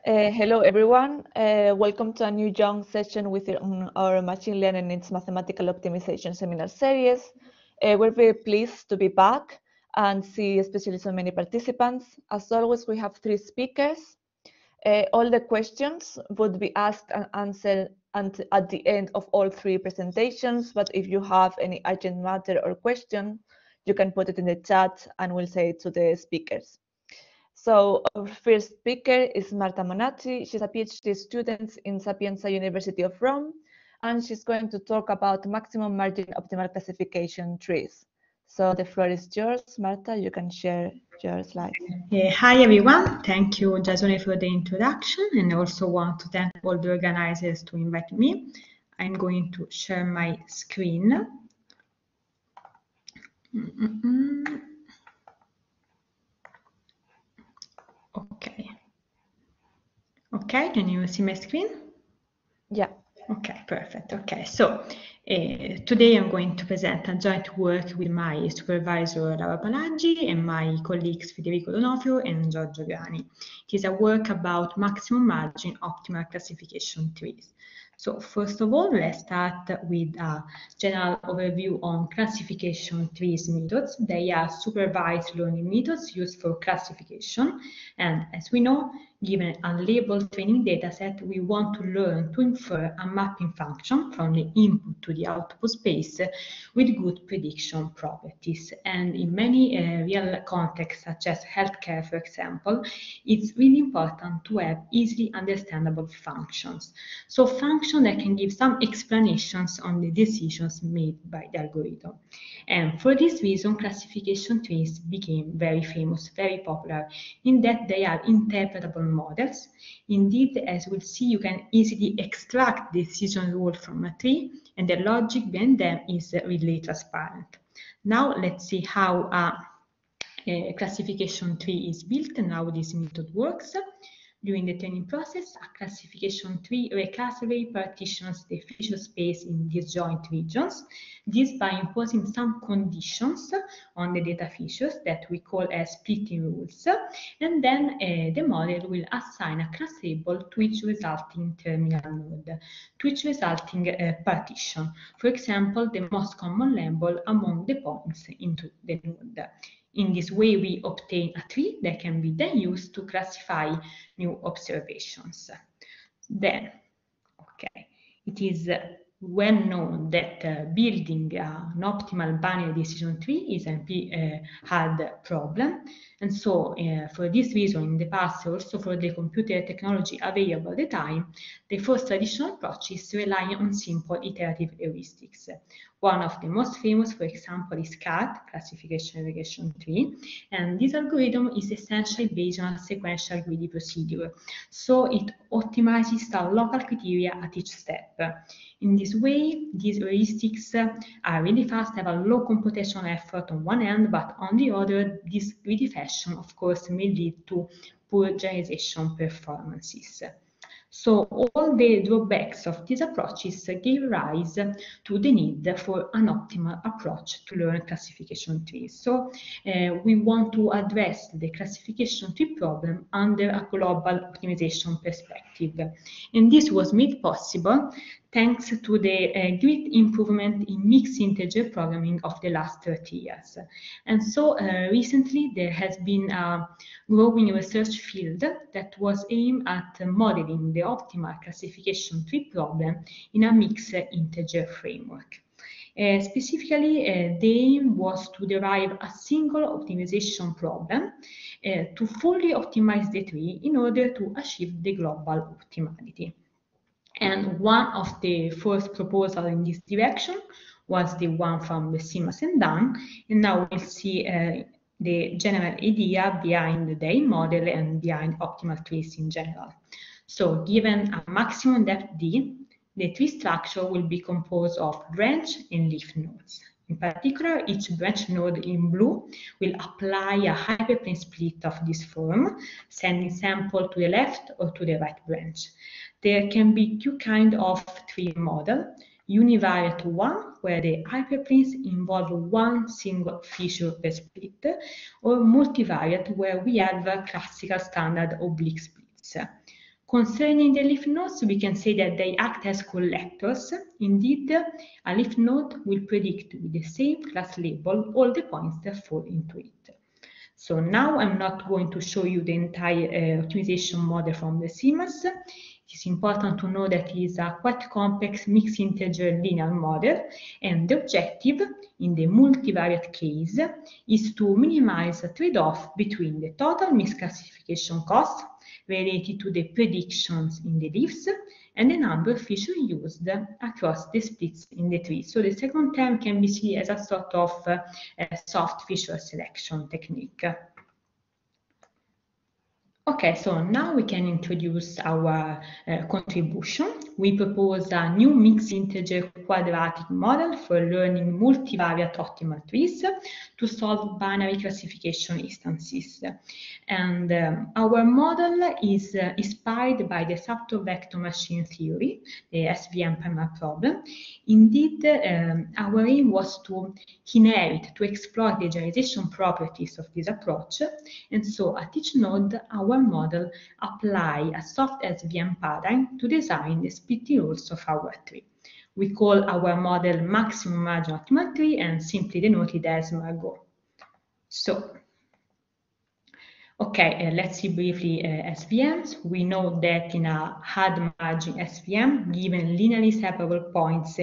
Hello, everyone. Welcome to a new young session within our Machine Learning and its Mathematical Optimization seminar series. We're very pleased to be back and see especially so many participants. As always, we have 3 speakers. All the questions would be asked and answered at the end of all 3 presentations, but if you have any urgent matter or question, you can put it in the chat and we'll say it to the speakers. So our first speaker is Marta Monaci. She's a PhD student in Sapienza University of Rome, and she's going to talk about maximum margin optimal classification trees. So the floor is yours, Marta. You can share your slides. Hi everyone, thank you Jasone for the introduction, and I also want to thank all the organizers to invite me. I'm going to share my screen. Okay, can you see my screen? Yeah. Okay, perfect. Okay, so today I'm going to present a joint work with my supervisor Laura Palaggi and my colleagues Federico Donofrio and Giorgio Grani. It is a work about maximum margin optimal classification trees. So first of all, let's start with a general overview on classification trees methods. They are supervised learning methods used for classification, and as we know, given a labeled training dataset, we want to learn to infer a mapping function from the input to the output space with good prediction properties. And in many real contexts, such as healthcare, for example, it's really important to have easily understandable functions. So functions that can give some explanations on the decisions made by the algorithm. And for this reason, classification trees became very famous, very popular, in that they are interpretable models. Indeed, as we'll see, you can easily extract the decision rule from a tree, and the logic behind them is really transparent. Now let's see how a classification tree is built and how this method works. During the training process, a classification tree recursively partitions the feature space in disjoint regions, this by imposing some conditions on the data features that we call as splitting rules, and then the model will assign a class label to each resulting terminal node, to each resulting partition. For example, the most common label among the points into the node. In this way, we obtain a tree that can be then used to classify new observations. Then, okay, it is well known that building an optimal binary decision tree is a hard problem. And so for this reason, in the past, also for the computer technology available at the time, the first traditional approaches rely on simple iterative heuristics. One of the most famous, for example, is CART, Classification Regression Tree, and this algorithm is essentially based on a sequential greedy procedure. So it optimizes some local criteria at each step. In this way, these heuristics are really fast, have a low computational effort on one end, but on the other, this greedy fashion, of course, may lead to poor generalization performances. So all the drawbacks of these approaches gave rise to the need for an optimal approach to learn classification trees. So we want to address the classification tree problem under a global optimization perspective. And this was made possible thanks to the great improvement in mixed integer programming of the last 30 years. And so recently there has been a growing research field that was aimed at modeling the optimal classification tree problem in a mixed integer framework. Specifically, the aim was to derive a single optimization problem to fully optimize the tree in order to achieve the global optimality. And one of the first proposals in this direction was the one from Simas and Dunn, and now we'll see the general idea behind the model and behind optimal trees in general. So given a maximum depth D, the tree structure will be composed of branch and leaf nodes. In particular, each branch node in blue will apply a hyperplane split of this form, sending sample to the left or to the right branch. There can be two kinds of tree model: univariate one, where the hyperplanes involve one single feature per split, or multivariate, where we have classical standard oblique splits. Concerning the leaf nodes, we can say that they act as collectors. Indeed, a leaf node will predict with the same class label all the points that fall into it. So now I'm not going to show you the entire optimization model from the CMAS. It is important to know that it is a quite complex mixed integer linear model, and the objective in the multivariate case is to minimize a trade-off between the total misclassification cost related to the predictions in the leaves and the number of features used across the splits in the tree. So the second term can be seen as a sort of soft feature selection technique. Okay, so now we can introduce our contribution. We propose a new mixed integer quadratic model for learning multivariate optimal trees to solve binary classification instances. And our model is inspired by the subtle vector machine theory, the SVM primal problem. Indeed, our aim was to inherit, to explore the generalization properties of this approach. And so at each node, our model apply a soft SVM paradigm to design the splitting rules of our tree. We call our model maximum margin optimal tree and simply denote it as MARGOT. So, okay, let's see briefly SVMs. We know that in a hard margin SVM, given linearly separable points,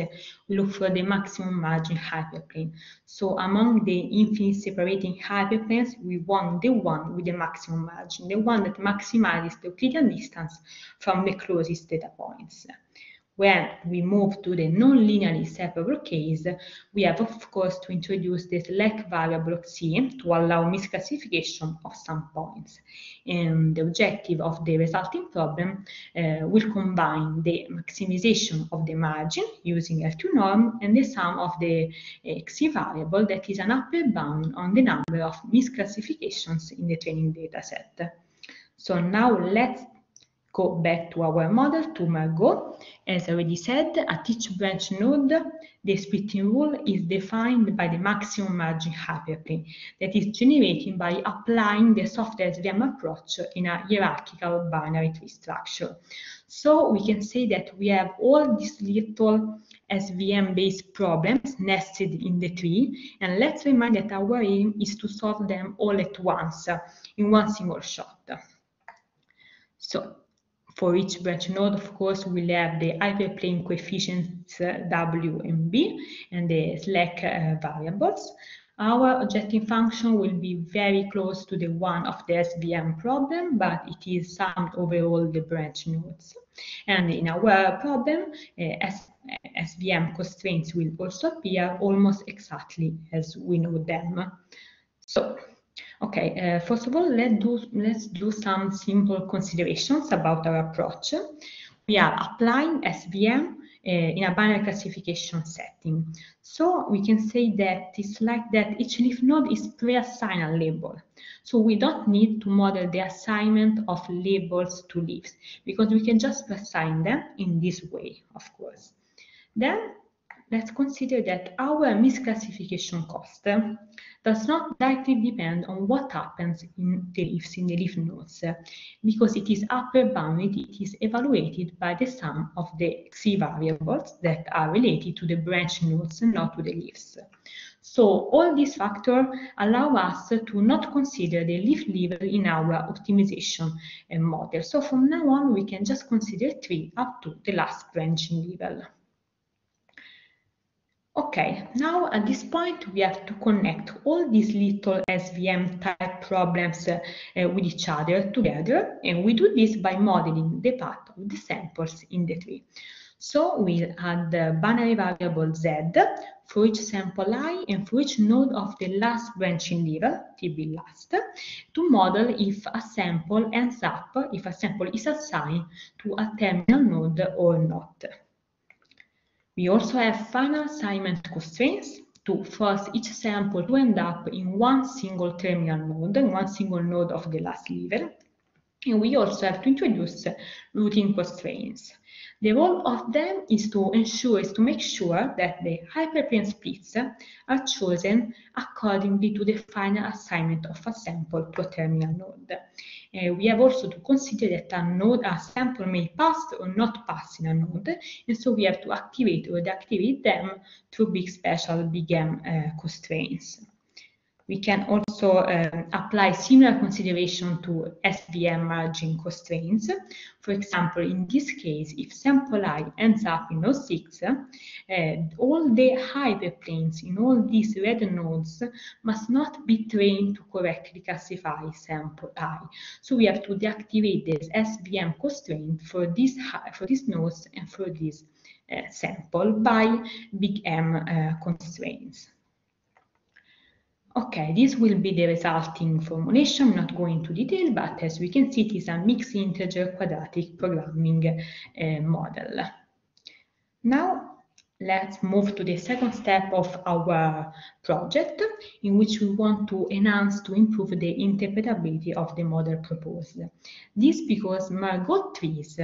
we look for the maximum margin hyperplane. So among the infinite separating hyperplanes, we want the one with the maximum margin, the one that maximizes the Euclidean distance from the closest data points. When we move to the non-linearly separable case, we have, of course, to introduce the select variable C to allow misclassification of some points. And the objective of the resulting problem will combine the maximization of the margin using L2 norm and the sum of the X variable that is an upper bound on the number of misclassifications in the training data set. So now let's go back to our model, to MARGOT. As I already said, at each branch node, the splitting rule is defined by the maximum margin hyperplane that is generated by applying the soft SVM approach in a hierarchical binary tree structure. So we can say that we have all these little SVM-based problems nested in the tree, and let's remind that our aim is to solve them all at once, in one single shot. So, for each branch node, of course, we'll have the hyperplane coefficients W and B and the slack variables. Our objective function will be very close to the one of the SVM problem, but it is summed over all the branch nodes. And in our problem, SVM constraints will also appear almost exactly as we know them. So, okay, first of all, let's do some simple considerations about our approach. We are applying SVM in a binary classification setting. So we can say that it's like that each leaf node is pre-assigned a label. So we don't need to model the assignment of labels to leaves because we can just assign them in this way, of course. Then let's consider that our misclassification cost does not directly depend on what happens in the leaf nodes, because it is upper bounded, it is evaluated by the sum of the C variables that are related to the branch nodes and not to the leaves. So all these factors allow us to not consider the leaf level in our optimization model. So from now on, we can just consider tree up to the last branching level. Okay, now at this point we have to connect all these little SVM type problems with each other together, and we do this by modeling the path of the samples in the tree. So we'll add the binary variable Z for each sample I and for each node of the last branching level, TB last, to model if a sample ends up, if a sample is assigned to a terminal node or not. We also have final assignment constraints to force each sample to end up in one single terminal node, in one single node of the last level. And we also have to introduce routing constraints. The role of them is to make sure that the hyperplane splits are chosen accordingly to the final assignment of a sample to a terminal node. We have also to consider that a sample may pass or not pass in a node, and so we have to activate or deactivate them through big special big M constraints. We can also apply similar consideration to SVM margin constraints. For example, in this case, if sample I ends up in node 6, all the hyperplanes in all these red nodes must not be trained to correctly classify sample I. So we have to deactivate this SVM constraint for these nodes and for this sample by big M constraints. Okay, this will be the resulting formulation. I'm not going into detail, but as we can see, it is a mixed integer quadratic programming model. Now, let's move to the second step of our project, in which we want to enhance, to improve the interpretability of the model proposed. This because MARGOT trees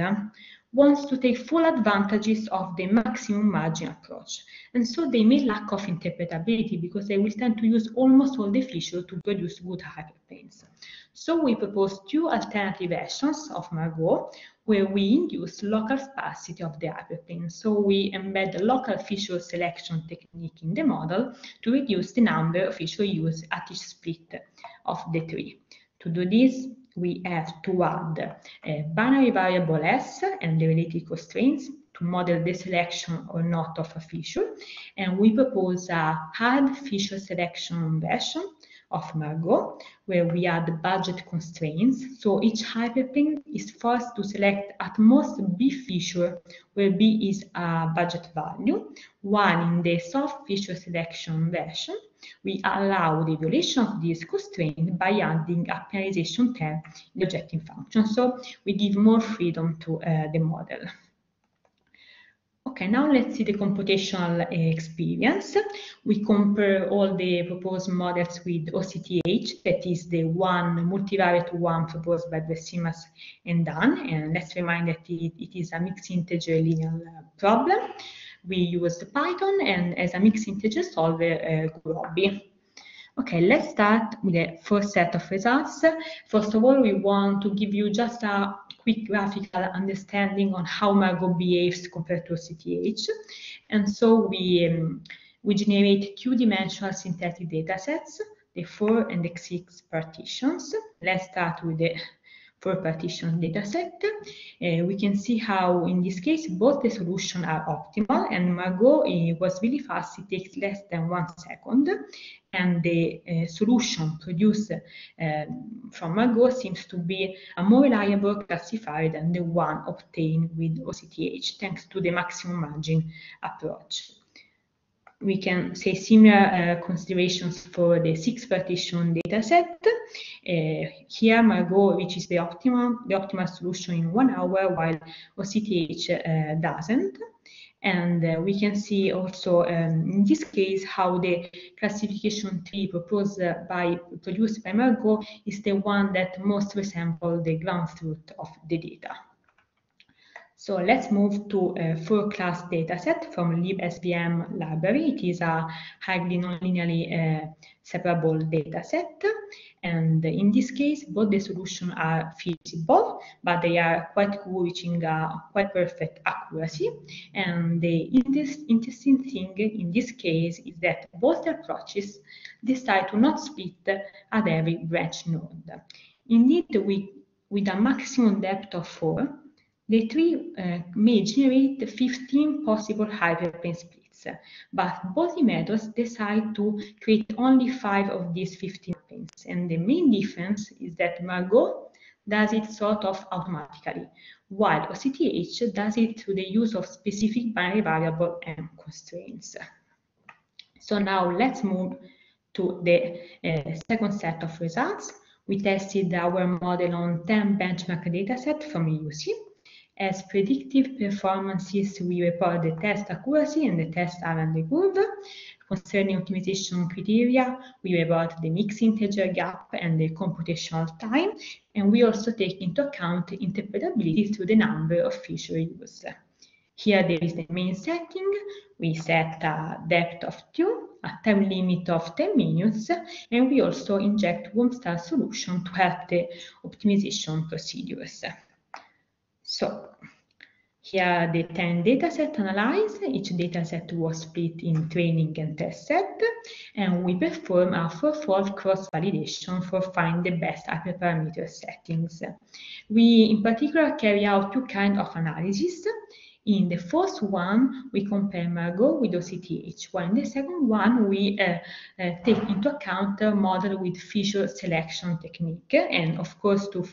wants to take full advantages of the maximum margin approach. And so they may lack of interpretability because they will tend to use almost all the features to produce good hyperplanes. So we propose two alternative versions of MARGOT where we induce local sparsity of the hyperplane. So we embed the local feature selection technique in the model to reduce the number of features used at each split of the tree. To do this, we have to add a binary variable S and the related constraints to model the selection or not of a feature. And we propose a hard feature selection version of MARGOT, where we add budget constraints. So each hyperplane is forced to select at most B feature, where B is a budget value, while in the soft feature selection version, we allow the violation of this constraint by adding a penalization term in the objective function. So we give more freedom to the model. Okay, now let's see the computational experience. We compare all the proposed models with OCTH, that is the one multivariate one proposed by Bersimas and Dan. And let's remind that it is a mixed integer linear problem. We used Python and as a mixed integer solver, Groby. Okay, let's start with the first set of results. First of all, we want to give you just a quick graphical understanding on how MARGOT behaves compared to OCTH. And so we generate two-dimensional synthetic datasets, the 4 and the 6 partitions. Let's start with the 4-partition dataset. We can see how, in this case, both the solutions are optimal, and MARGOT was really fast. It takes less than 1 second, and the solution produced from MARGOT seems to be a more reliable classifier than the one obtained with OCTH, thanks to the maximum margin approach. We can say similar considerations for the 6-partition dataset. Here, MARGOT reaches the optimal solution in 1 hour, while OCTH doesn't. And we can see also in this case how the classification tree produced by MARGOT is the one that most resembles the ground truth of the data. So let's move to a 4-class dataset from libsvm library. It is a highly nonlinearly separable dataset. And in this case, both the solutions are feasible, but they are quite good, reaching a quite perfect accuracy. And the interesting thing in this case is that both approaches decide to not split at every branch node. Indeed, with a maximum depth of 4, the tree may generate 15 possible hyperplane splits, but both the methods decide to create only 5 of these 15 planes. And the main difference is that MARGOT does it sort of automatically, while OCTH does it through the use of specific binary variable M constraints. So now let's move to the second set of results. We tested our model on 10 benchmark datasets from UC. As predictive performances, we report the test accuracy and the test R&D curve. Concerning optimization criteria, we report the mixed integer gap and the computational time, and we also take into account interpretability through the number of features used. Here there is the main setting. We set a depth of 2 a time limit of 10 minutes, and we also inject warm start solution to help the optimization procedures. So here are the 10 datasets analyzed. Each dataset was split in training and test set, and we perform a four-fold cross-validation for finding the best hyperparameter settings. We, in particular, carry out two kinds of analysis. In the first one, we compare MARGOT with OCTH, while in the second one, we take into account a model with feature selection technique. And of course, to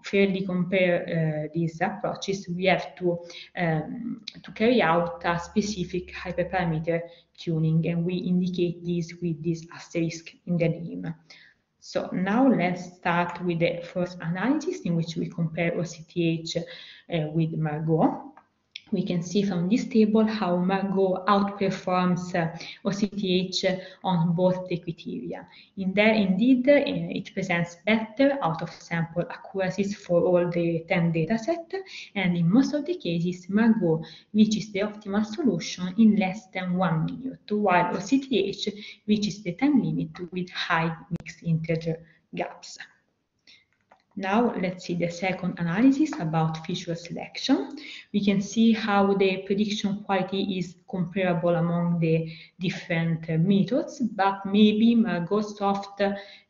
fairly compare these approaches, we have to carry out a specific hyperparameter tuning, and we indicate this with this asterisk in the name. So now let's start with the first analysis in which we compare OCTH with MARGOT. We can see from this table how MARGOT outperforms OCTH on both the criteria. Indeed, it presents better out-of-sample accuracies for all the 10 datasets, and in most of the cases, MARGOT reaches the optimal solution in less than 1 minute, while OCTH reaches the time limit with high mixed integer gaps. Now let's see the second analysis about feature selection. We can see how the prediction quality is comparable among the different methods, but maybe MARGOT soft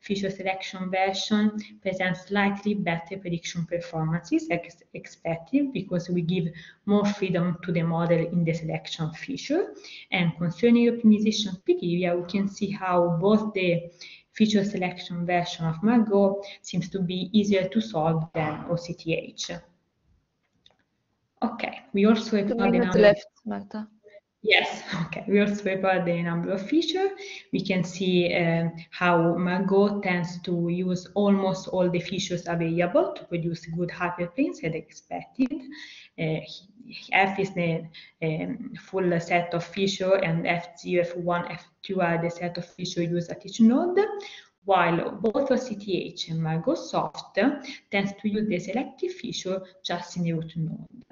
feature selection version presents slightly better prediction performances as expected, because we give more freedom to the model in the selection feature. And concerning optimization criteria, we can see how both the feature selection version of MARGOT seems to be easier to solve than OCTH. Okay, we also report the number left, Marta. Yes, okay. We also report the number of features. We can see how MARGOT tends to use almost all the features available to produce good hyperplanes as expected. F is the full set of features, and F0, F1, F2 are the set of features used at each node, while both OCTH and MARGOT soft tends to use the selective feature just in the root node.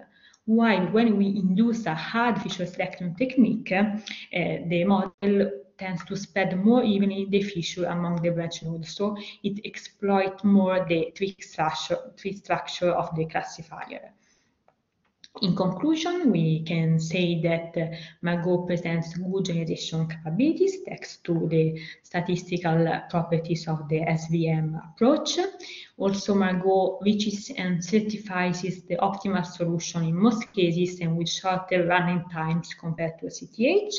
While when we induce a hard feature selection technique, the model tends to spread more evenly the feature among the branch nodes, so it exploits more the tree structure of the classifier. In conclusion, we can say that MARGOT presents good generalization capabilities thanks to the statistical properties of the SVM approach. Also, MARGOT reaches and certifies the optimal solution in most cases and with shorter running times compared to OCTH.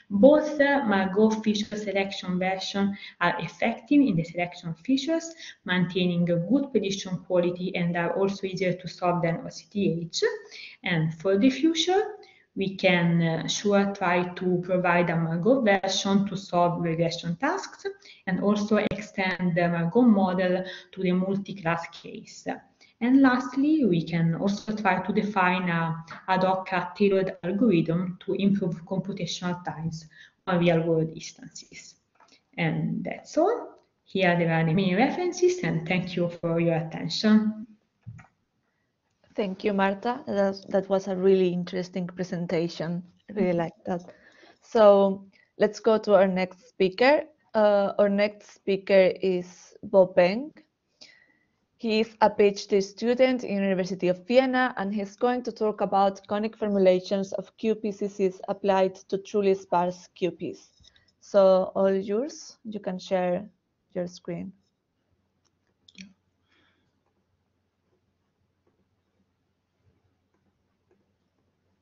Both MARGOT feature selection versions are effective in the selection of features, maintaining a good prediction quality, and are also easier to solve than OCTH. And for the future, we can sure try to provide a MARGOT version to solve regression tasks and also extend the MARGOT model to the multi-class case. And lastly, we can also try to define a ad hoc tailored algorithm to improve computational times on real-world instances. And that's all. Here there are the main references, and thank you for your attention. Thank you, Marta. That was a really interesting presentation. I really like that. So let's go to our next speaker. Our next speaker is Peng. He is a PhD student in the University of Vienna, and he's going to talk about conic formulations of QPCCs applied to truly sparse QPs. So all yours, you can share your screen.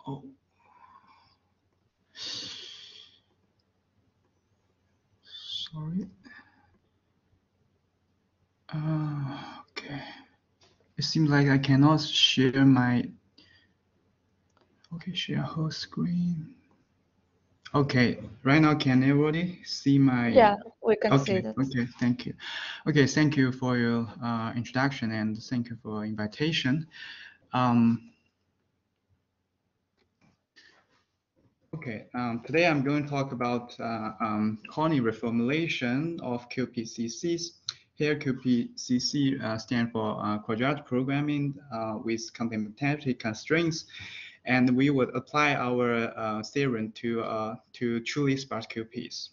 Oh. Sorry. Okay. It seems like I cannot share my. Okay, share whole screen. Okay, right now can everybody see my? Yeah, we can see that. Okay, thank you. Okay, thank you for your introduction and thank you for invitation. Okay, today I'm going to talk about Conic reformulation of QPCCs. Here, QPCC stands for quadratic programming with complementarity constraints. and we would apply our theorem to truly sparse QPs.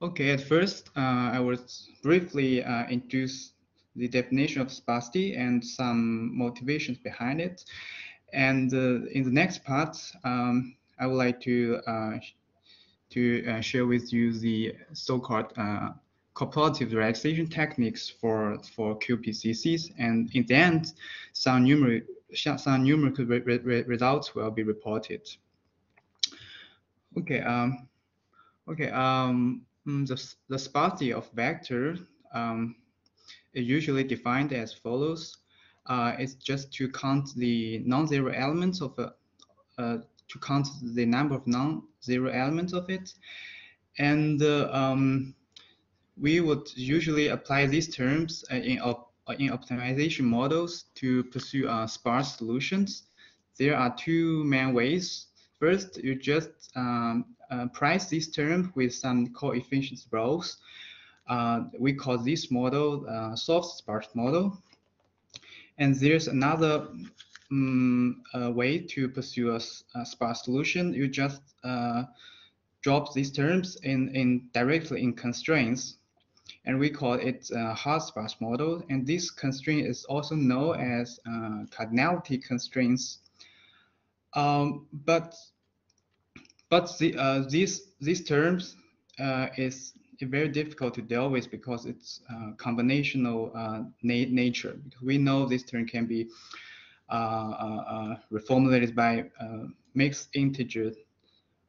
Okay, at first, I will briefly introduce the definition of sparsity and some motivations behind it. And in the next part, I would like to share with you the so-called cooperative relaxation techniques for QPCCs, and in the end, some numerical results will be reported. Okay. The sparsity of vector is usually defined as follows. It's just to count the non-zero elements of to count the number of non-zero elements of it, and we would usually apply these terms in optimization models to pursue sparse solutions. There are two main ways. First, you just price this term with some coefficient rows. We call this model soft sparse model. And there's another way to pursue a sparse solution. You just drop these terms directly in constraints, and we call it a hard sparse model. And this constraint is also known as cardinality constraints. But these terms is very difficult to deal with because it's combinational nature. Because we know this term can be reformulated by mixed integer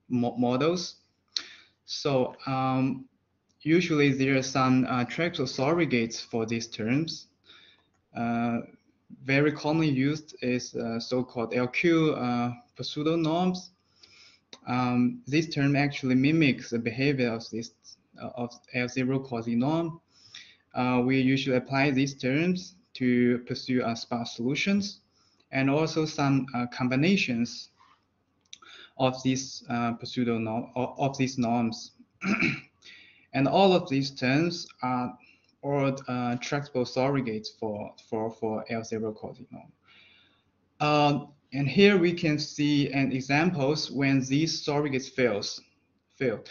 models. So usually there are some tractable surrogates for these terms. Very commonly used is so-called LQ pseudo norms. This term actually mimics the behavior of this of L0 quasi norm. We usually apply these terms to pursue sparse solutions, and also some combinations of these pseudo norm of these norms. And all of these terms are tractable surrogates for L0 quasi norm. And here we can see an examples when these surrogates fail.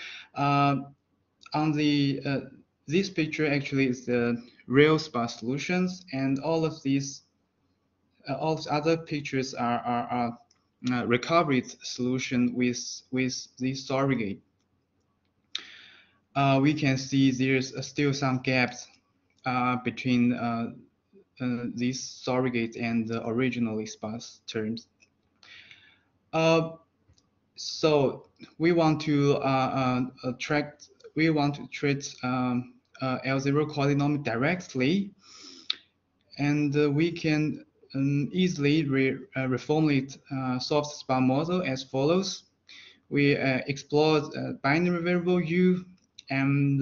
On the this picture actually is the real sparse solutions, and all of these all other pictures are recovered solution with this surrogate. We can see there's still some gaps between these surrogates and the originally sparse terms. So we want to treat L0 polynomial directly, and we can easily reformulate soft sparse model as follows. We explore binary variable u, and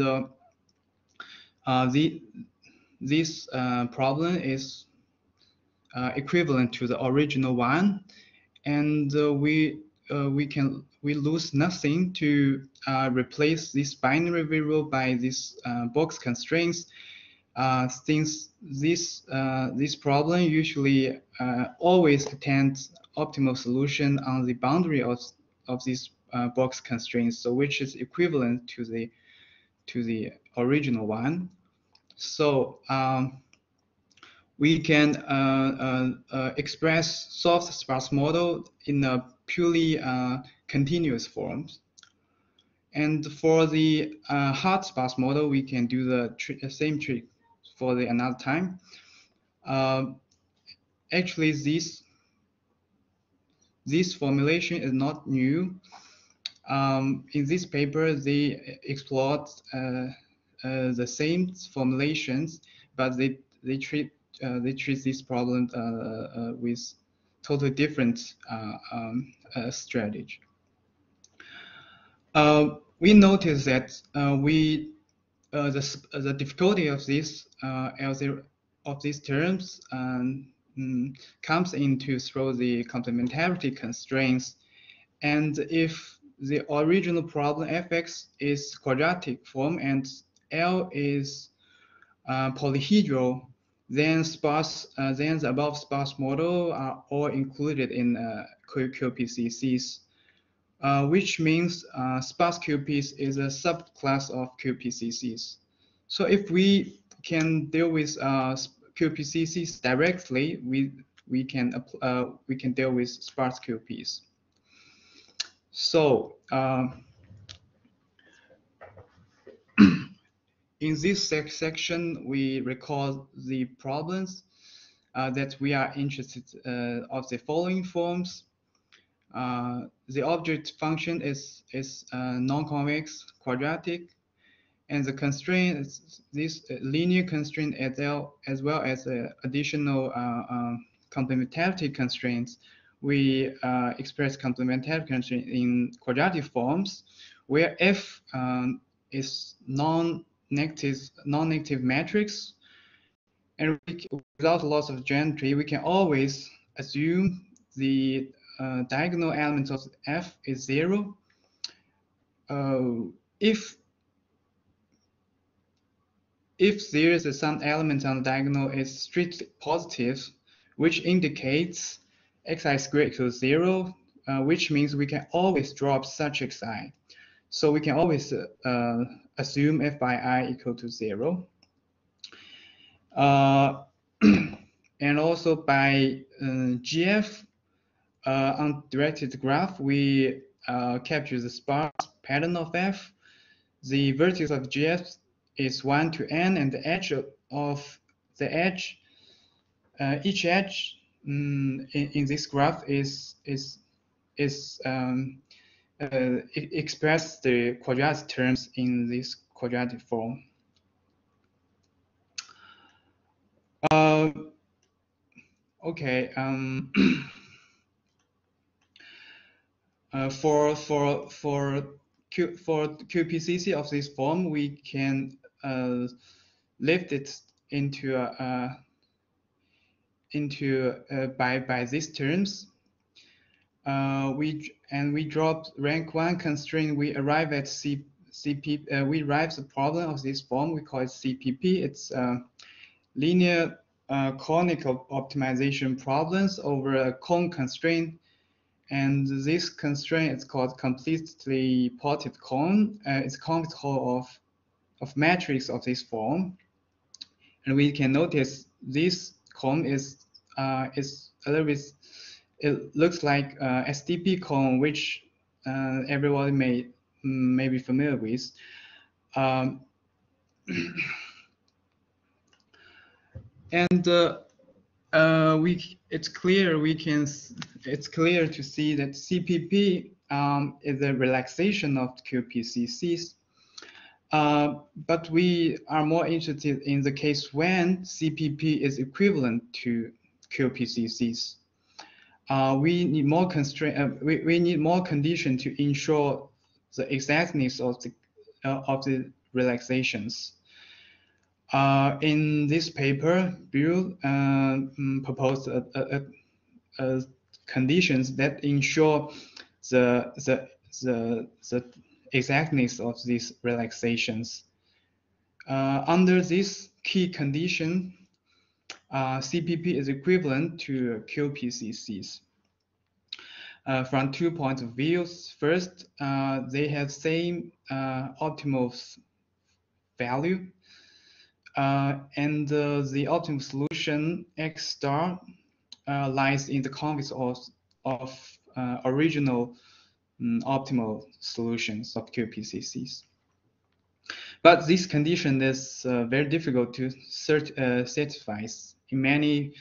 this problem is equivalent to the original one, and we lose nothing to replace this binary variable by this box constraints, since this problem usually always attends optimal solution on the boundary of this box constraints, so which is equivalent to the original one. So we can express soft sparse model in a purely continuous form. And for the hard sparse model, we can do the same trick for another time. Actually, this formulation is not new. In this paper, they explored the same formulations, but they treat this problem with totally different strategy. We noticed that the difficulty of this of these terms comes into through the complementarity constraints, and if the original problem fx is quadratic form and L is polyhedral, then the above sparse model are all included in QPCCs, which means sparse QPs is a subclass of QPCCs. So if we can deal with QPCCs directly, we can deal with sparse QPs. So in this section, we recall the problems that we are interested of the following forms. The object function is non-convex quadratic, and the constraint is this linear constraint as well as additional complementarity constraints. We express complementarity constraint in quadratic forms, where f is non-negative matrix, and without loss of geometry, we can always assume the diagonal element of f is 0. If there is some element on the diagonal is strictly positive, which indicates xi squared equals 0, which means we can always drop such xi. So we can always assume f by I equal to 0. And also by GF on directed graph, we capture the sparse pattern of f. The vertex of GF is 1 to n, and the edge of the edge, each edge in this graph express the quadratic terms in this quadratic form. Okay. For QPCC of this form, we can lift it into by these terms. We drop rank 1 constraint. We arrive at CP. We arrive the problem of this form. We call it CPP. It's linear conical optimization problems over a cone constraint. And this constraint is called completely potted cone. It's a convex hull of matrix of this form. And we can notice this cone is a little bit, it looks like SDP cone, which everybody may be familiar with. And it's clear to see that CPP is a relaxation of QPCCs, but we are more interested in the case when CPP is equivalent to QPCCs. We need more constraint. We need more condition to ensure the exactness of the relaxations. In this paper, Bill proposed conditions that ensure the exactness of these relaxations. Under this key condition, CPP is equivalent to QPCCs. From 2 points of view. First, they have same optimal value. And the optimal solution X star lies in the convex of original optimal solutions of QPCCs. But this condition is very difficult to satisfy in many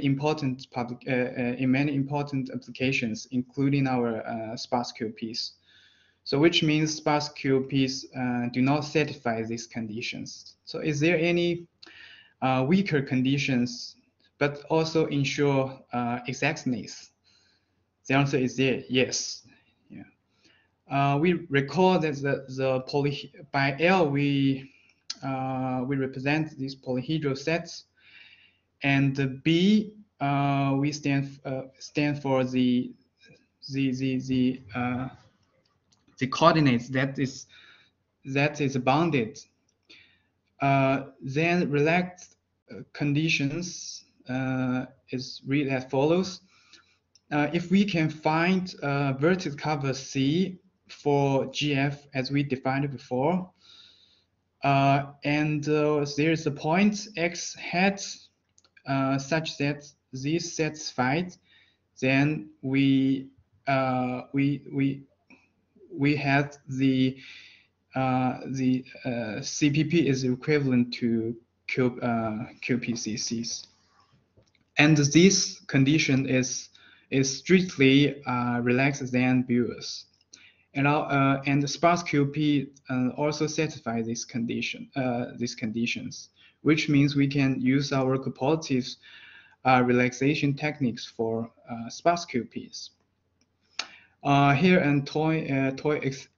important applications, including our sparse QPs. So which means sparse QPs do not satisfy these conditions. So is there any weaker conditions, but also ensure exactness? The answer is yes. Yeah. We recall that by L we represent these polyhedral sets, and the B we stand for the coordinates that is bounded. Then conditions is read as follows. If we can find vertex cover C for GF as we defined before, and there is a point X hat such that this satisfied, then we have the CPP is equivalent to QPCCs, and this condition is strictly relaxed than Buer's. And the sparse QP also satisfy this condition, these conditions, which means we can use our cooperative relaxation techniques for sparse QPs. Here and toy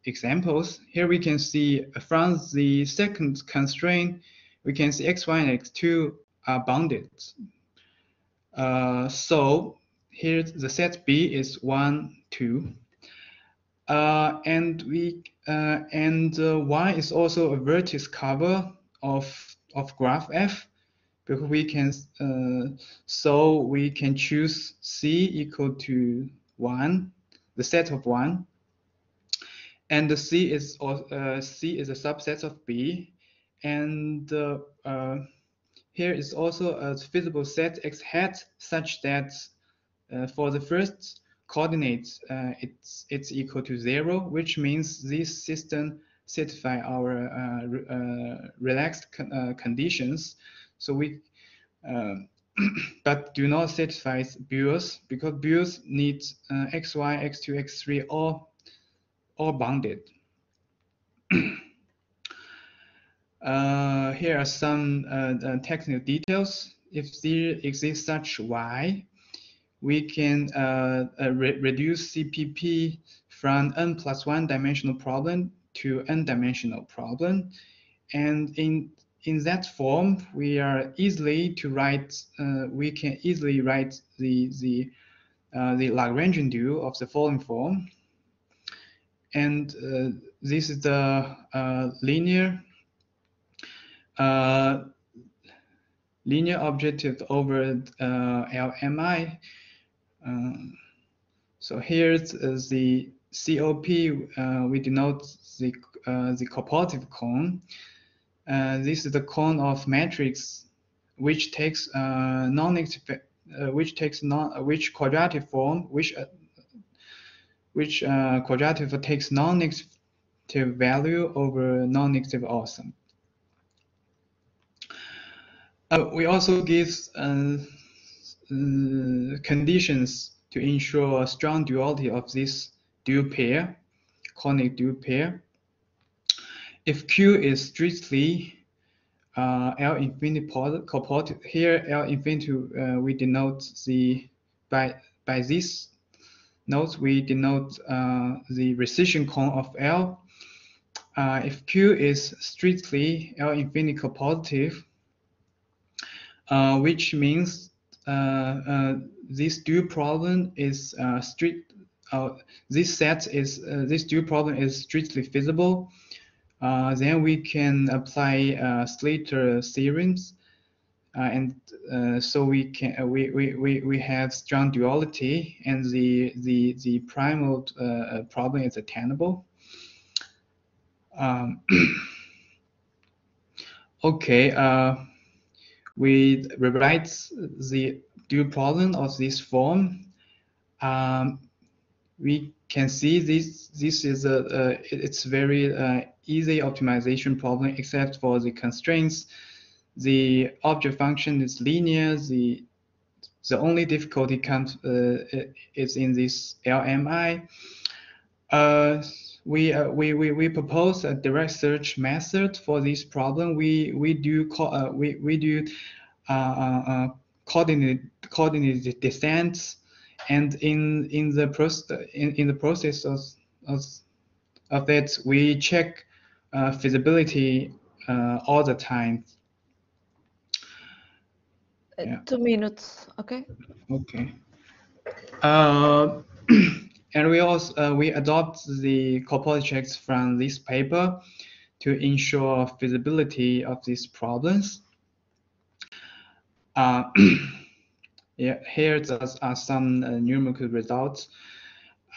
examples. Here we can see from the second constraint, we can see x1 and x2 are bounded. So here the set B is 1, 2. And Y is also a vertex cover of graph F, because we can so we can choose C equal to 1, the set of 1, and the C is a subset of B, and here is also a feasible set X hat such that for the first coordinates, it's equal to 0, which means this system satisfy our relaxed conditions. So we, but do not satisfy Buer's, because Buer's needs xy, x2, x3 all bounded. Here are some technical details. If there exists such Y, we can reduce CPP from n+1 dimensional problem to n-dimensional problem, and in that form, we are easily to write. We can easily write the Lagrangian dual of the following form, and this is the linear objective over LMI. So here's the COP. We denote the cooperative cone. This is the cone of matrix, which takes non-negative, which quadratic form, which quadratic takes non-negative value over non-negative awesome. We also give conditions to ensure a strong duality of this dual pair, conic dual pair. If Q is strictly L infinity cooperative, here L infinity we denote by this note we denote the recession cone of L. If Q is strictly L infinity cooperative, which means this dual problem is this dual problem is strictly feasible. Then we can apply Slater theorems, and so we have strong duality, and the primal problem is attainable. Okay. We rewrite the dual problem of this form. We can see this is it's very easy optimization problem, except for the constraints. The object function is linear. The only difficulty comes is in this LMI. We propose a direct search method for this problem. We do coordinate descents, and in the process of that, we check feasibility all the time. 2 minutes, okay? Okay. And we also we adopt the cooperative checks from this paper to ensure feasibility of these problems. Yeah, here are some numerical results.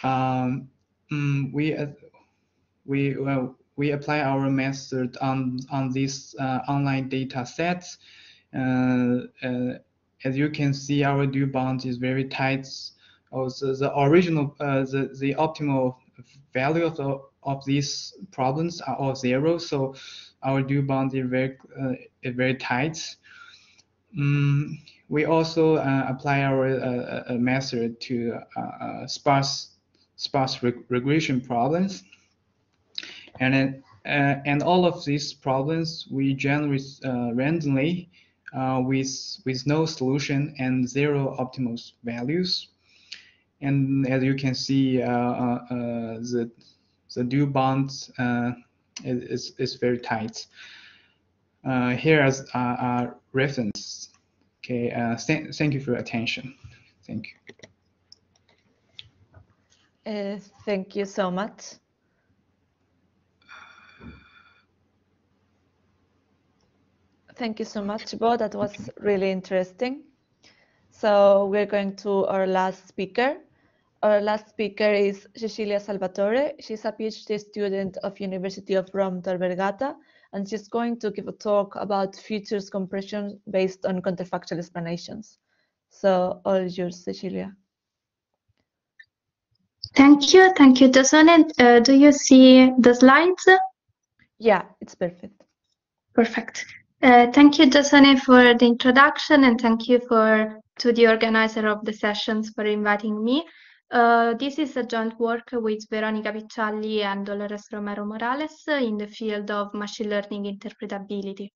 We apply our method on these online data sets. As you can see, our due bound is very tight. Also, the original, the optimal value of these problems are all zero. So our due bound is very tight. We also apply our method to sparse regression problems, and all of these problems we generate randomly with no solution and zero optimal values. And as you can see, the due bound is very tight. Here are reference. Okay, thank you for your attention. Thank you. Thank you so much. Thank you so much, Bo. That was really interesting. So we're going to our last speaker. Our last speaker is Cecilia Salvatore. She's a PhD student of University of Rome Vergata, and she's going to give a talk about futures compression based on counterfactual explanations. So all yours, Cecilia. Thank you, Dasone. Do you see the slides? Yeah, it's perfect. Perfect. Thank you, Dasone, for the introduction, and thank you to the organizer of the sessions for inviting me. This is a joint work with Veronica Piccialli and Dolores Romero Morales in the field of machine learning interpretability.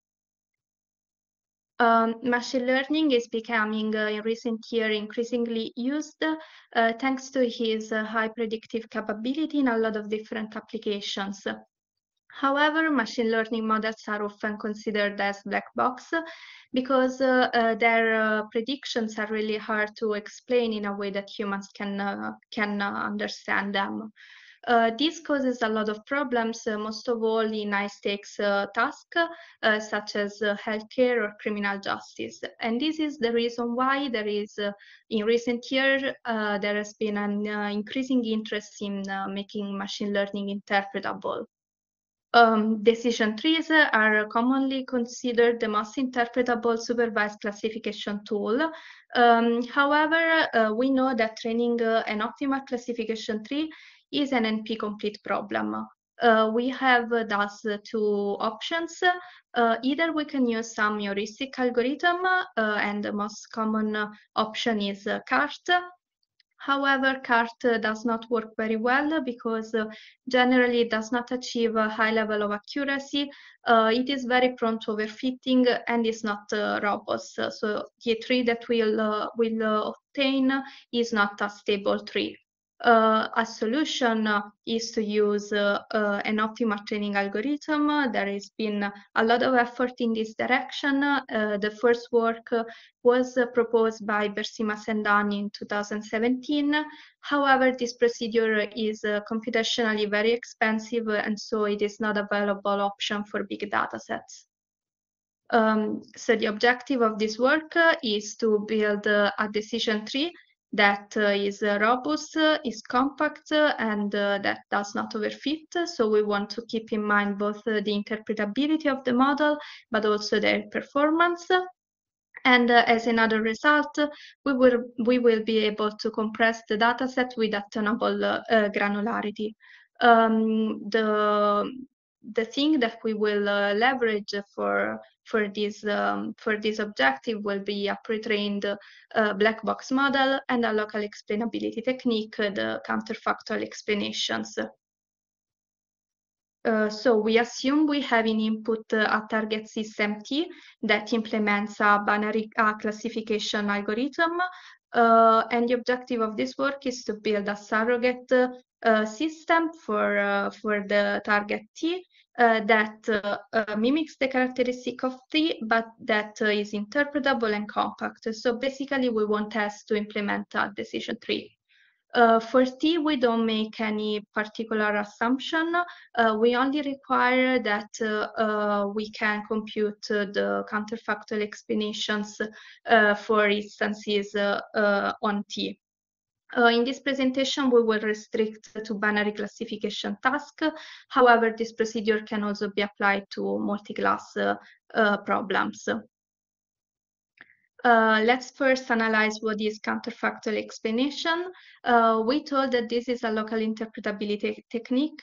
Machine learning is becoming in recent years increasingly used thanks to his high predictive capability in a lot of different applications. However, machine learning models are often considered as black box because their predictions are really hard to explain in a way that humans can understand them. This causes a lot of problems, most of all in high-stakes tasks, such as healthcare or criminal justice. And this is the reason why there is, in recent years, there has been an increasing interest in making machine learning interpretable. Decision trees are commonly considered the most interpretable supervised classification tool. However, we know that training an optimal classification tree is an NP-complete problem. We have thus two options. Either we can use some heuristic algorithm, and the most common option is CART. However, CART does not work very well because generally it does not achieve a high level of accuracy. It is very prone to overfitting and is not robust. So the tree that we'll obtain is not a stable tree. A solution is to use an optimal training algorithm. There has been a lot of effort in this direction. The first work was proposed by Bersimas and Dan in 2017. However, this procedure is computationally very expensive, and so it is not a valuable option for big data sets. So the objective of this work is to build a decision tree that is robust, is compact, and that does not overfit. So we want to keep in mind both the interpretability of the model, but also their performance. And as another result, we will be able to compress the dataset with attainable granularity. The thing that we will leverage for this objective will be a pre-trained black box model and a local explainability technique, the counterfactual explanations. So we assume we have in input a target system T that implements a binary classification algorithm. And the objective of this work is to build a surrogate system for the target T that mimics the characteristic of T, but that is interpretable and compact. So basically, we want us to implement a decision tree. For T, we don't make any particular assumption. We only require that we can compute the counterfactual explanations for instances on T. In this presentation, we will restrict to binary classification task. However, this procedure can also be applied to multi-class problems. Let's first analyze what is counterfactual explanation. We told that this is a local interpretability technique.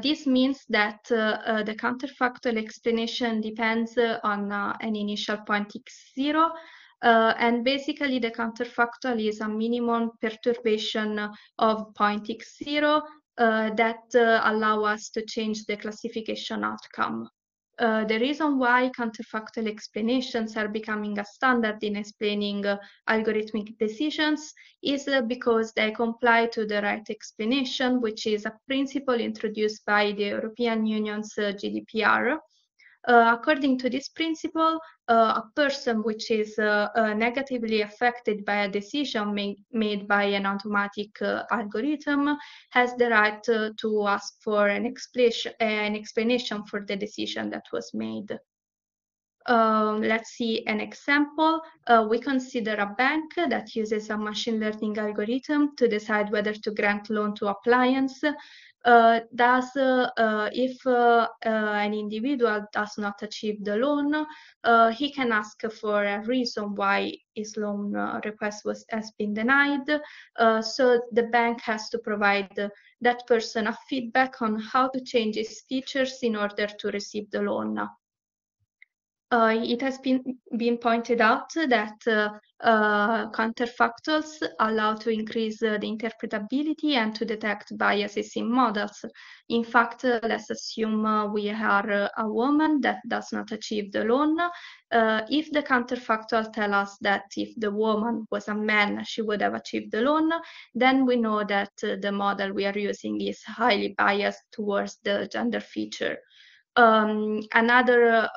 This means that the counterfactual explanation depends on an initial point x0, and basically the counterfactual is a minimum perturbation of point x0 that allow us to change the classification outcome. The reason why counterfactual explanations are becoming a standard in explaining algorithmic decisions is because they comply to the right explanation, which is a principle introduced by the European Union's GDPR. According to this principle, a person which is negatively affected by a decision made by an automatic algorithm has the right to ask for an explanation for the decision that was made. Let's see an example. We consider a bank that uses a machine learning algorithm to decide whether to grant loan to a client. If an individual does not achieve the loan, he can ask for a reason why his loan request has been denied. So the bank has to provide that person a feedback on how to change his features in order to receive the loan. It has been pointed out that counterfactuals allow to increase the interpretability and to detect biases in models. In fact, let's assume we are a woman that does not achieve the loan. If the counterfactual tells us that if the woman was a man, she would have achieved the loan, then we know that the model we are using is highly biased towards the gender feature. Another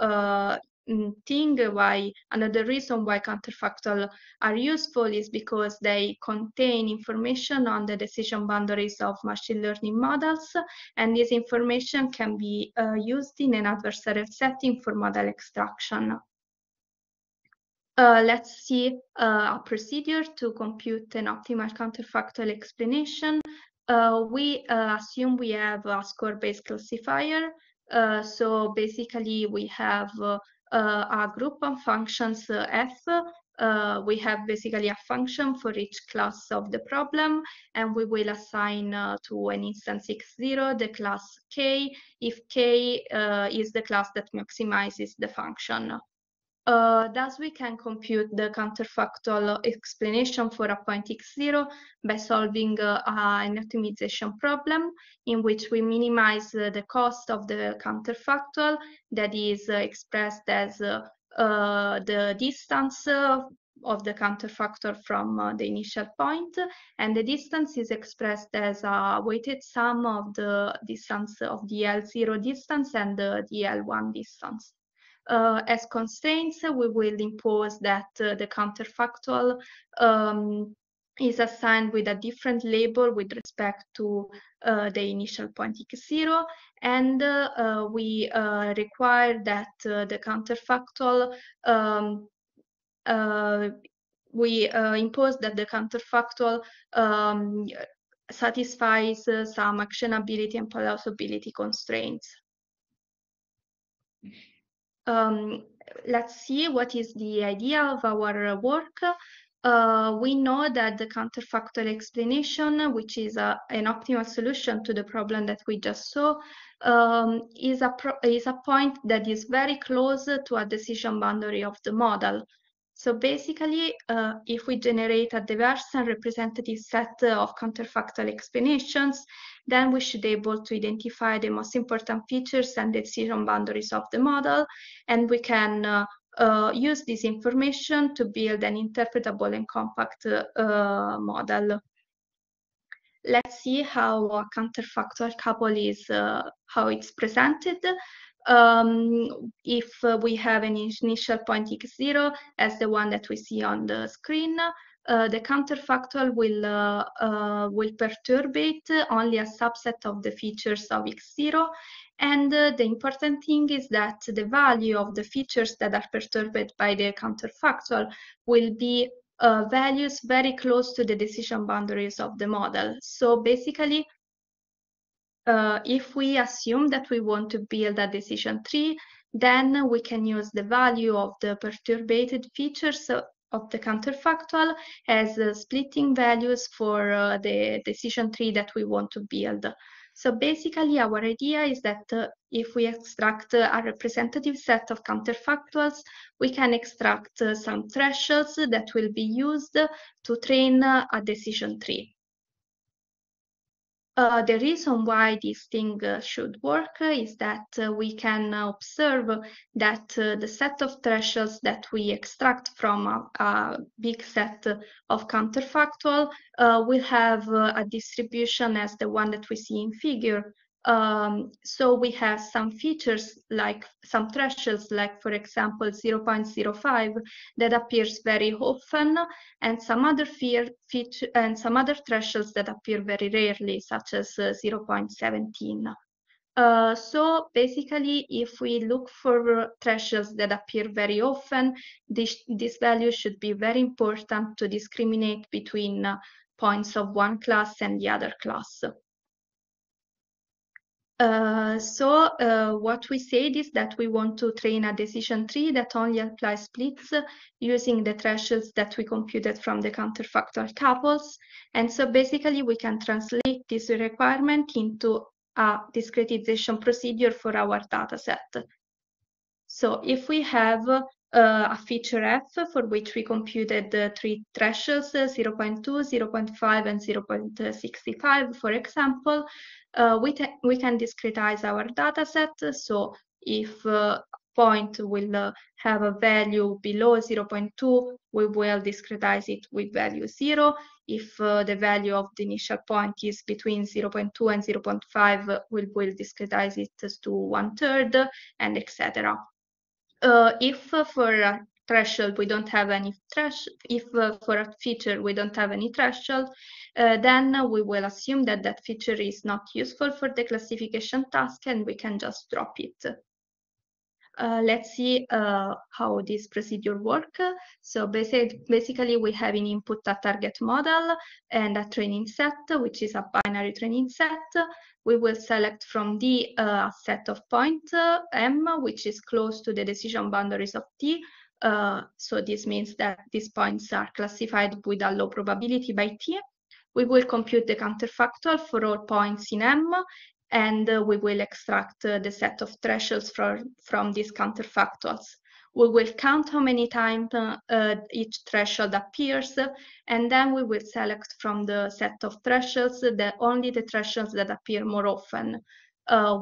reason why counterfactual are useful is because they contain information on the decision boundaries of machine learning models, and this information can be used in an adversarial setting for model extraction. Let's see a procedure to compute an optimal counterfactual explanation. We assume we have a score-based classifier. So basically we have a group of functions f. We have basically a function for each class of the problem, and we will assign to an instance x0 the class k if k is the class that maximizes the function. Thus, we can compute the counterfactual explanation for a point x0 by solving an optimization problem in which we minimize the cost of the counterfactual, that is expressed as the distance of the counterfactual from the initial point, and the distance is expressed as a weighted sum of the distance of the L0 distance and the L1 distance. As constraints, we will impose that the counterfactual is assigned with a different label with respect to the initial point x0, and we require that the counterfactual we impose that the counterfactual satisfies some actionability and plausibility constraints. Let's see what is the idea of our work. We know that the counterfactual explanation, which is an optimal solution to the problem that we just saw, is a point that is very close to a decision boundary of the model. So basically, if we generate a diverse and representative set of counterfactual explanations, then we should be able to identify the most important features and decision boundaries of the model, and we can use this information to build an interpretable and compact model. Let's see how a counterfactual couple is, how it's presented. If we have an initial point x0 as the one that we see on the screen, the counterfactual will perturbate only a subset of the features of x0, and the important thing is that the value of the features that are perturbed by the counterfactual will be values very close to the decision boundaries of the model. So basically, if we assume that we want to build a decision tree, then we can use the value of the perturbated features of the counterfactual as splitting values for the decision tree that we want to build. So basically, our idea is that if we extract a representative set of counterfactuals, we can extract some thresholds that will be used to train a decision tree. The reason why this thing should work is that we can observe that the set of thresholds that we extract from a big set of counterfactual will have a distribution as the one that we see in figure. So we have some features like some thresholds, like for example 0.05 that appears very often, and some other thresholds that appear very rarely, such as 0.17. So basically, if we look for thresholds that appear very often, this value should be very important to discriminate between points of one class and the other class. What we said is that we want to train a decision tree that only applies splits using the thresholds that we computed from the counterfactual couples. And so basically we can translate this requirement into a discretization procedure for our dataset. So if we have a feature F for which we computed the three thresholds, 0.2, 0.5, and 0.65, for example, we can discretize our dataset. So if point will have a value below 0.2, we will discretize it with value 0. If the value of the initial point is between 0.2 and 0.5, we will discretize it to 1/3, and etc. If for a threshold we don't have any threshold, if for a feature we don't have any threshold, then we will assume that that feature is not useful for the classification task and we can just drop it. Let's see how this procedure works. So basically we have in input a target model and a training set, which is a binary training set. We will select from D a set of points M, which is close to the decision boundaries of T. So this means that these points are classified with a low probability by T. We will compute the counterfactual for all points in M, and we will extract the set of thresholds from these counterfactuals. We will count how many times each threshold appears, and then we will select from the set of thresholds only the thresholds that appear more often.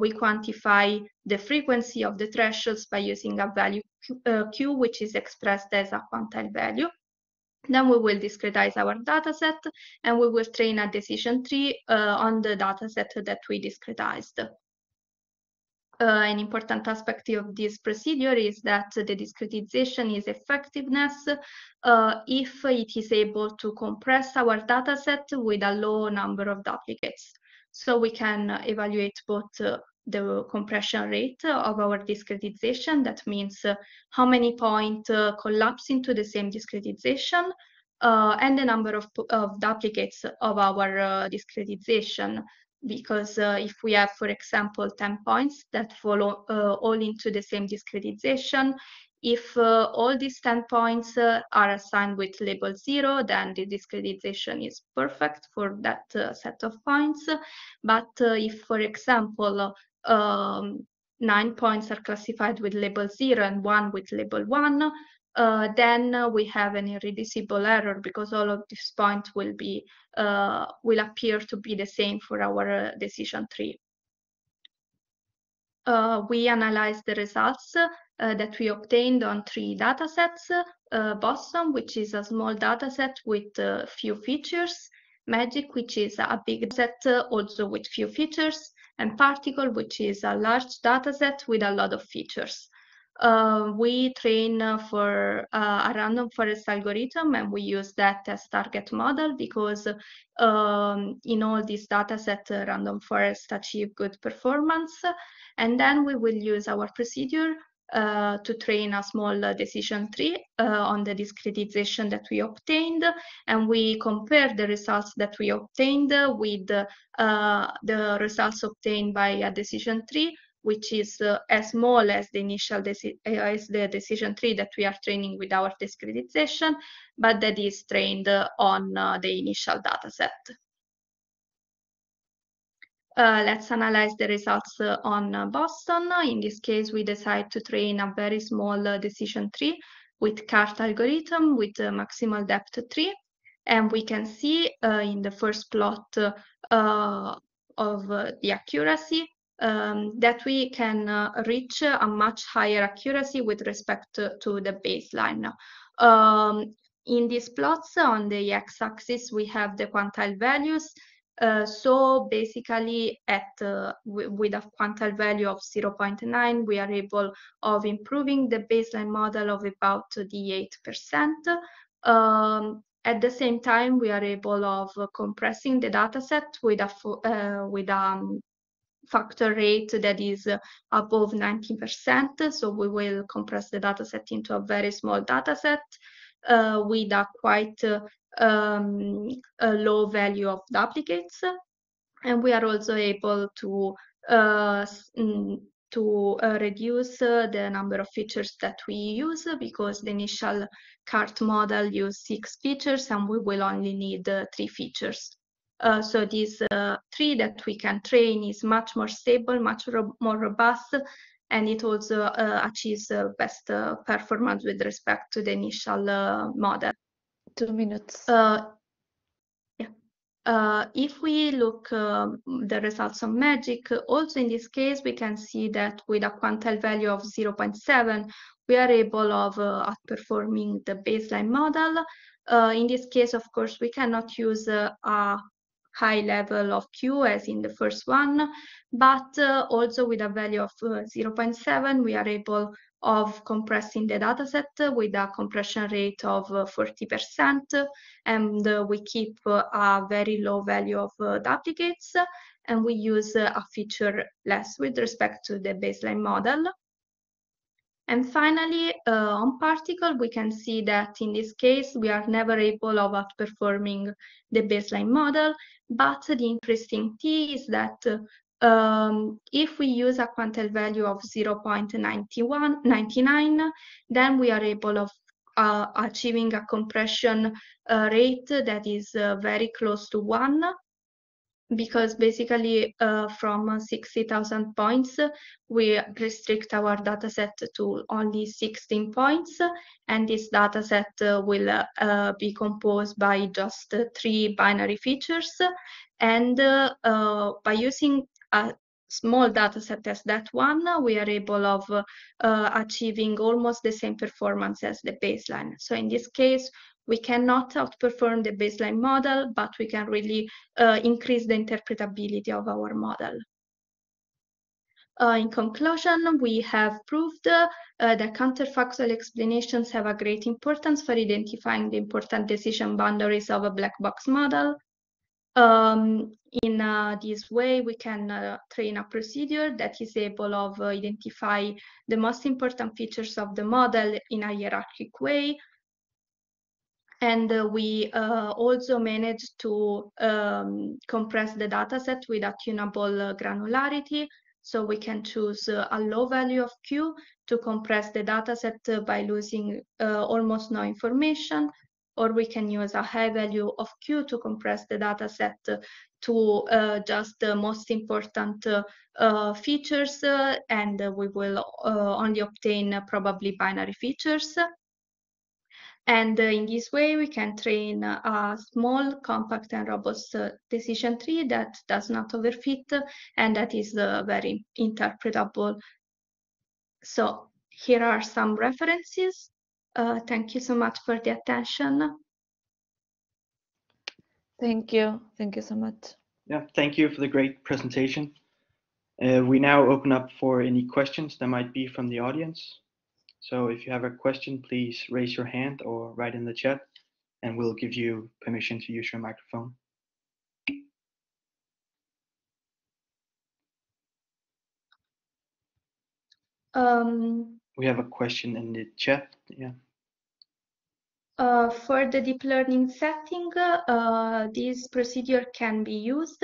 We quantify the frequency of the thresholds by using a value Q, which is expressed as a quantile value. Then we will discretize our dataset and we will train a decision tree on the dataset that we discretized. An important aspect of this procedure is that the discretization is effectiveness if it is able to compress our dataset with a low number of duplicates. So we can evaluate both the compression rate of our discretization, that means how many points collapse into the same discretization, and the number of duplicates of our discretization. Because if we have, for example, 10 points that follow all into the same discretization, if all these 10 points are assigned with label 0, then the discretization is perfect for that set of points. But if, for example, 9 points are classified with label 0 and 1 with label 1, then we have an irreducible error because all of these points will appear to be the same for our decision tree. We analyzed the results that we obtained on 3 datasets: Boston, which is a small dataset with few features; Magic, which is a big set also with few features; and Particle, which is a large dataset with a lot of features. we train for a random forest algorithm, and we use that as target model because in all these datasets, random forests achieve good performance. And then we will use our procedure to train a small decision tree on the discretization that we obtained, and we compare the results that we obtained with the results obtained by a decision tree, which is as small as the initial decision tree that we are training with our discretization, but that is trained on the initial dataset. Let's analyze the results on Boston. In this case, we decide to train a very small decision tree with CART algorithm with maximal depth 3. And we can see in the first plot of the accuracy that we can reach a much higher accuracy with respect to the baseline. In these plots, on the x-axis, we have the quantile values. So basically, with a quantile value of 0.9, we are able of improving the baseline model of about the 8%. At the same time, we are able of compressing the dataset with a factor rate that is above 90%. So we will compress the dataset into a very small dataset with a quite a low value of duplicates, and we are also able to reduce the number of features that we use, because the initial CART model used 6 features and we will only need 3 features. So this tree that we can train is much more stable, much more robust, and it also achieves best performance with respect to the initial model. 2 minutes. If we look the results on MAGIC, also in this case, we can see that with a quantile value of 0.7, we are able of outperforming the baseline model. In this case, of course, we cannot use a high level of Q as in the first one, but also with a value of 0.7, we are able of compressing the dataset with a compression rate of 40%, and we keep a very low value of duplicates, and we use a feature less with respect to the baseline model. And finally, on particle, we can see that in this case, we are never able of outperforming the baseline model, but the interesting thing is that if we use a quantile value of 0.99, then we are able of achieving a compression rate that is very close to 1, because basically from 60,000 points, we restrict our dataset to only 16 points, and this dataset will be composed by just 3 binary features. And by using a small dataset as that one, we are able of achieving almost the same performance as the baseline. So in this case, we cannot outperform the baseline model, but we can really increase the interpretability of our model. In conclusion, we have proved that counterfactual explanations have a great importance for identifying the important decision boundaries of a black box model. In this way, we can train a procedure that is able of identify the most important features of the model in a hierarchic way. And we also managed to compress the dataset with a tunable granularity. So we can choose a low value of Q to compress the dataset by losing almost no information, or we can use a high value of Q to compress the dataset to just the most important features, and we will only obtain probably binary features. And in this way, we can train a small, compact, and robust decision tree that does not overfit and that is very interpretable. So here are some references. Thank you so much for the attention. Thank you. Thank you so much. Yeah, thank you for the great presentation. We now open up for any questions that might be from the audience. So if you have a question, please raise your hand or write in the chat, and we'll give you permission to use your microphone. We have a question in the chat. Yeah. For the deep learning setting, this procedure can be used.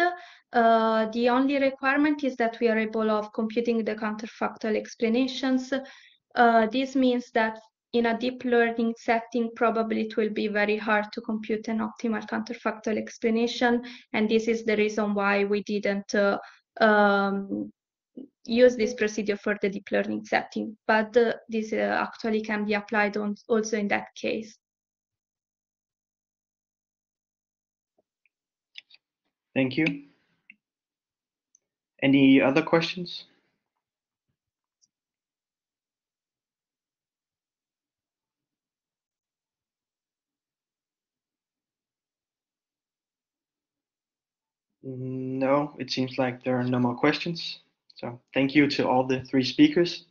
The only requirement is that we are able of computing the counterfactual explanations. This means that in a deep learning setting, probably it will be very hard to compute an optimal counterfactual explanation, and this is the reason why we didn't use this procedure for the deep learning setting, but this actually can be applied also in that case. Thank you. Any other questions? No, it seems like there are no more questions. So thank you to all the 3 speakers.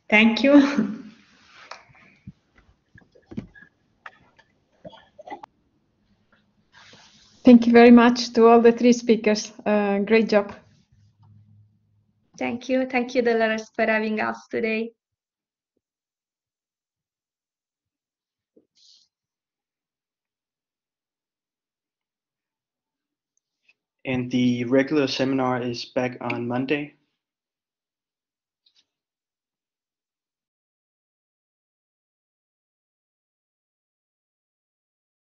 Thank you. Thank you very much to all the 3 speakers. Great job. Thank you, Dolores, for having us today. And the regular seminar is back on Monday.